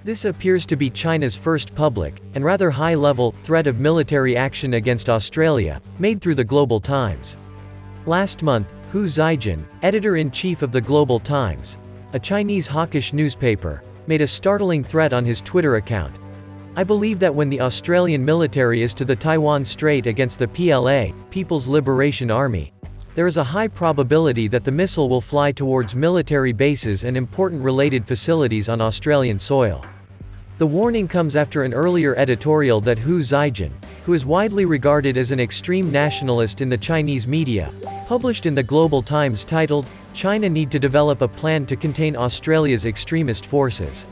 This appears to be China's first public, and rather high-level, threat of military action against Australia, made through the Global Times. Last month, Hu Zijin, editor-in-chief of the Global Times, a Chinese hawkish newspaper, made a startling threat on his Twitter account. "I believe that when the Australian military is to the Taiwan Strait against the PLA, People's Liberation Army, there is a high probability that the missile will fly towards military bases and important related facilities on Australian soil." The warning comes after an earlier editorial that Hu Zijin, who is widely regarded as an extreme nationalist in the Chinese media, published in the Global Times titled, "China Need to Develop a Plan to Contain Australia's Extremist Forces."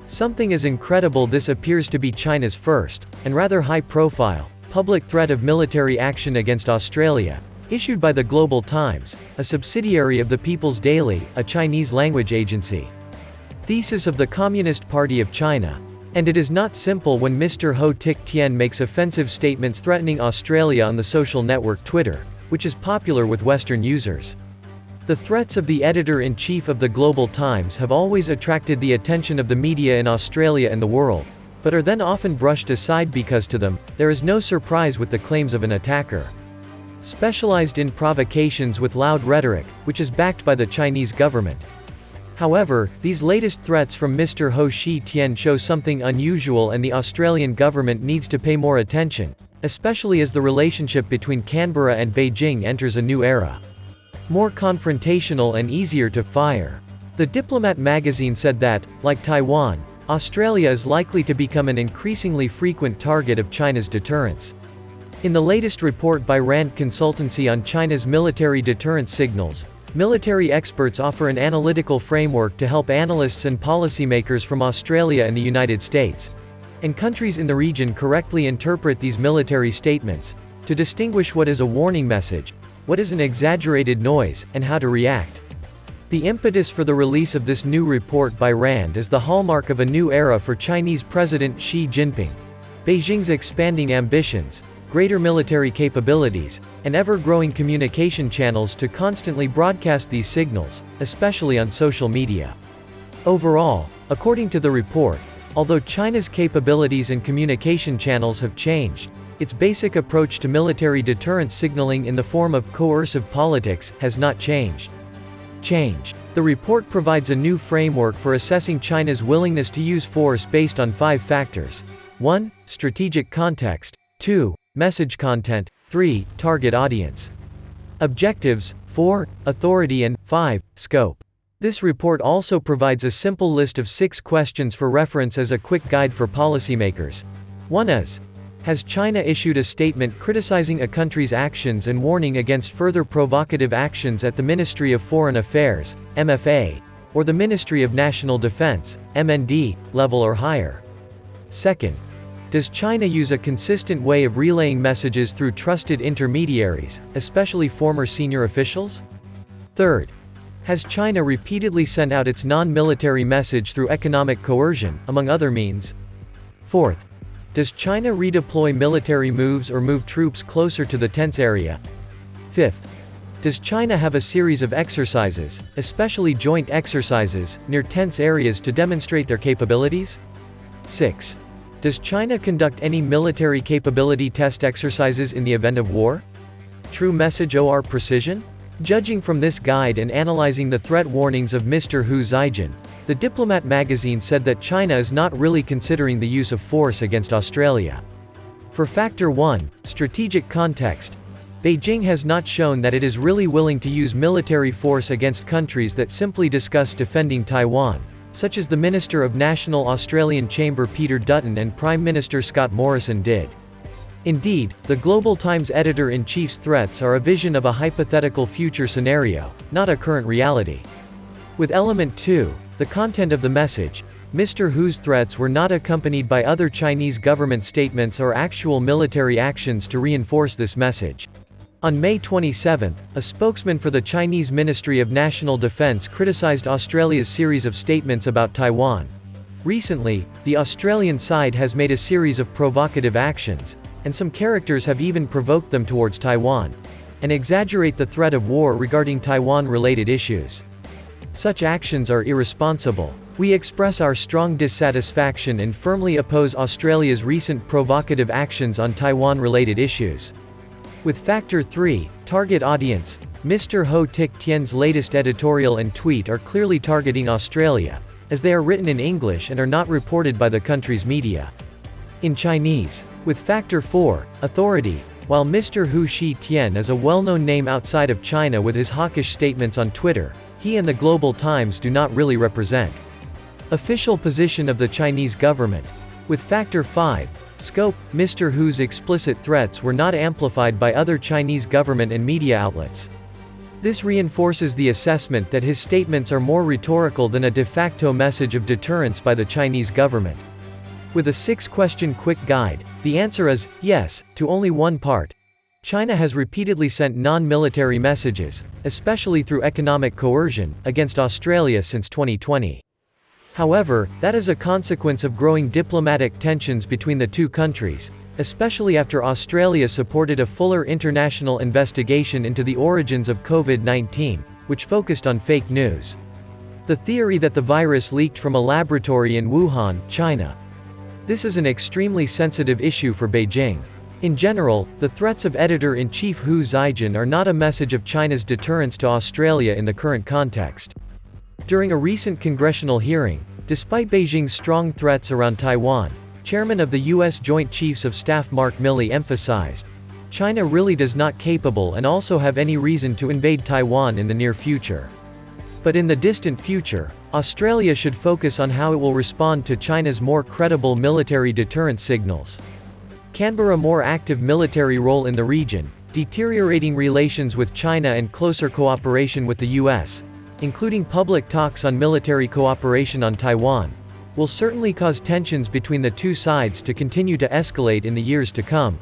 Something as incredible, this appears to be China's first, and rather high-profile, public threat of military action against Australia, issued by the Global Times, a subsidiary of the People's Daily, a Chinese-language agency. Thesis of the Communist Party of China. And it is not simple when Mr. Ho Tik Tien makes offensive statements threatening Australia on the social network Twitter, which is popular with Western users. The threats of the editor-in-chief of the Global Times have always attracted the attention of the media in Australia and the world, but are then often brushed aside because to them, there is no surprise with the claims of an attacker. Specialized in provocations with loud rhetoric, which is backed by the Chinese government. However, these latest threats from Mr. Ho Shi Tien show something unusual, and the Australian government needs to pay more attention, especially as the relationship between Canberra and Beijing enters a new era. More confrontational and easier to fire. The Diplomat magazine said that, like Taiwan, Australia is likely to become an increasingly frequent target of China's deterrence. In the latest report by RAND Consultancy on China's military deterrence signals, military experts offer an analytical framework to help analysts and policymakers from Australia and the United States, and countries in the region correctly interpret these military statements, to distinguish what is a warning message, what is an exaggerated noise, and how to react. The impetus for the release of this new report by RAND is the hallmark of a new era for Chinese President Xi Jinping. Beijing's expanding ambitions, greater military capabilities, and ever-growing communication channels to constantly broadcast these signals, especially on social media. Overall, according to the report, although China's capabilities and communication channels have changed, its basic approach to military deterrence signaling in the form of coercive politics has not changed. The report provides a new framework for assessing China's willingness to use force based on 5 factors. 1. Strategic context. 2. Message content. 3. Target audience. Objectives. 4. Authority, and 5. Scope. This report also provides a simple list of 6 questions for reference as a quick guide for policymakers. 1 is: has China issued a statement criticizing a country's actions and warning against further provocative actions at the Ministry of Foreign Affairs, MFA, or the Ministry of National Defense, MND, level or higher? 2nd, does China use a consistent way of relaying messages through trusted intermediaries, especially former senior officials? 3rd, has China repeatedly sent out its non-military message through economic coercion, among other means? 4th, does China redeploy military moves or move troops closer to the tense area? 5th, does China have a series of exercises, especially joint exercises, near tense areas to demonstrate their capabilities? 6. Does China conduct any military capability test exercises in the event of war? True message or precision? Judging from this guide and analyzing the threat warnings of Mr. Hu Zijin, the Diplomat magazine said that China is not really considering the use of force against Australia. For Factor 1, strategic context, Beijing has not shown that it is really willing to use military force against countries that simply discuss defending Taiwan, such as the Minister of National Australian Chamber Peter Dutton and Prime Minister Scott Morrison did. Indeed, the Global Times editor-in-chief's threats are a vision of a hypothetical future scenario, not a current reality. With Element 2, the content of the message, Mr. Hu's threats were not accompanied by other Chinese government statements or actual military actions to reinforce this message. On May 27, a spokesman for the Chinese Ministry of National Defense criticized Australia's series of statements about Taiwan. Recently, the Australian side has made a series of provocative actions, and some characters have even provoked them towards Taiwan, and exaggerate the threat of war regarding Taiwan-related issues. Such actions are irresponsible. We express our strong dissatisfaction and firmly oppose Australia's recent provocative actions on Taiwan-related issues. With Factor 3, Target Audience, Mr. Ho Tik Tien's latest editorial and tweet are clearly targeting Australia, as they are written in English and are not reported by the country's media in Chinese. With Factor 4, Authority, while Mr. Hu Shi Tian is a well-known name outside of China with his hawkish statements on Twitter, he and the Global Times do not really represent official position of the Chinese government. With Factor 5, Scope, Mr. Hu's explicit threats were not amplified by other Chinese government and media outlets. This reinforces the assessment that his statements are more rhetorical than a de facto message of deterrence by the Chinese government. With a 6-question quick guide, the answer is yes, to only one part. China has repeatedly sent non-military messages, especially through economic coercion, against Australia since 2020. However, that is a consequence of growing diplomatic tensions between the two countries, especially after Australia supported a fuller international investigation into the origins of COVID-19, which focused on fake news. The theory that the virus leaked from a laboratory in Wuhan, China. This is an extremely sensitive issue for Beijing. In general, the threats of Editor-in-Chief Hu Zhaijun are not a message of China's deterrence to Australia in the current context. During a recent congressional hearing, despite Beijing's strong threats around Taiwan, Chairman of the U.S. Joint Chiefs of Staff Mark Milley emphasized, China really does not capable and also have any reason to invade Taiwan in the near future. But in the distant future, Australia should focus on how it will respond to China's more credible military deterrence signals. Canberra's more active military role in the region, deteriorating relations with China and closer cooperation with the U.S., including public talks on military cooperation on Taiwan, will certainly cause tensions between the two sides to continue to escalate in the years to come.